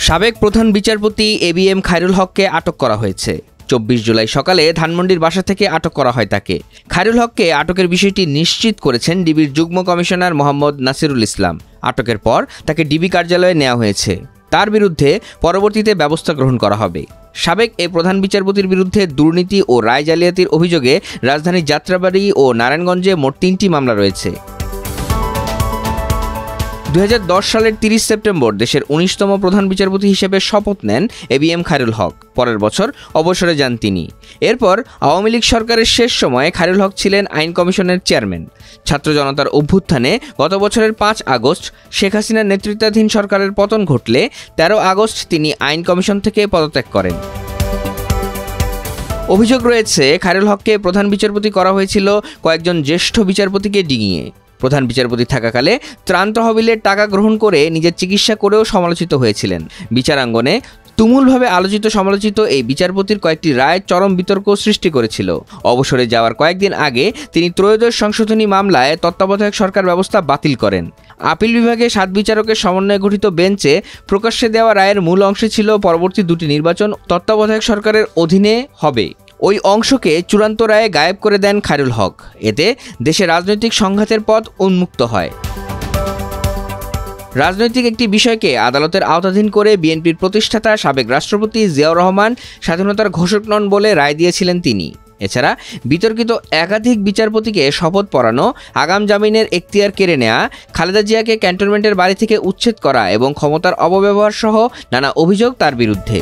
সাবেক প্রধান বিচারপতি এবিএম খায়রুল হককে আটক করা হয়েছে। 24 জুলাই সকালে ধানমন্ডির বাসা থেকে আটক করা হয় তাকে। খায়রুল হককে আটকের বিষয়টি নিশ্চিত করেছেন ডিবির যুগ্ম কমিশনার মোহাম্মদ নাসিরুল ইসলাম। আটকের পর তাকে ডিবি কার্যালয়ে নেওয়া হয়েছে। তার বিরুদ্ধে পরবর্তীতে ব্যবস্থা গ্রহণ করা হবে। সাবেক এই প্রধান বিচারপতির বিরুদ্ধে দুর্নীতি ও রায় জালিয়াতির অভিযোগে রাজধানীর যাত্রাবাড়ি ও নারায়ণগঞ্জে মোট 3টি মামলা রয়েছে। 2010 সালের 30 সেপ্টেম্বর দেশের 19তম প্রধান বিচারপতি হিসেবে শপথ নেন এবিএম খায়রুল হক। পরের বছর অবসরে যান তিনি। এরপর আওয়ামী লীগ সরকারের শেষ সময়ে খায়রুল হক ছিলেন আইন কমিশনের চেয়ারম্যান। ছাত্র জনতার অভ্যুত্থানে গত বছরের 5 আগস্ট শেখ হাসিনার নেতৃত্বাধীন সরকারের পতন ঘটলে 13 আগস্ট তিনি আইন কমিশন থেকে পদত্যাগ করেন। অভিযোগ রয়েছে খায়রুল হককে প্রধান বিচারপতি করা হয়েছিল কয়েকজন জ্যেষ্ঠ বিচারপতিকে ডিঙিয়ে। প্রধান বিচারপতি থাকাকালে ত্রাণ তহবিলের টাকা গ্রহণ করে নিজের চিকিৎসা করেও সমালোচিত হয়েছিলেন। বিচারাঙ্গনে তুমুলভাবে আলোচিত সমালোচিত এই বিচারপতির কয়েকটি রায় চরম বিতর্ক সৃষ্টি করেছিল। অবসরে যাওয়ার কয়েকদিন আগে তিনি ত্রয়োদশ সংশোধনী মামলায় তত্ত্বাবধায়ক সরকার ব্যবস্থা বাতিল করেন। আপিল বিভাগে 7 বিচারকের সমন্বয়ে গঠিত বেঞ্চে প্রকাশ্যে দেওয়া রায়ের মূল অংশে ছিল পরবর্তী 2টি নির্বাচন তত্ত্বাবধায়ক সরকারের অধীনে হবে। ওই অংশকে চূড়ান্ত রায়ে গায়েব করে দেন খায়রুল হক। এতে দেশে রাজনৈতিক সংঘাতের পথ উন্মুক্ত হয়। রাজনৈতিক একটি বিষয়কে আদালতের আওতাধীন করে বিএনপির প্রতিষ্ঠাতা সাবেক রাষ্ট্রপতি জিয়াউর রহমান স্বাধীনতার ঘোষক নন বলে রায় দিয়েছিলেন তিনি। এছাড়া বিতর্কিত একাধিক বিচারপতিকে শপথ পড়ানো, আগাম জামিনের এখতিয়ার কেড়ে নেওয়া, খালেদা জিয়াকে ক্যান্টনমেন্টের বাড়ি থেকে উচ্ছেদ করা এবং ক্ষমতার অপব্যবহার সহ নানা অভিযোগ তার বিরুদ্ধে।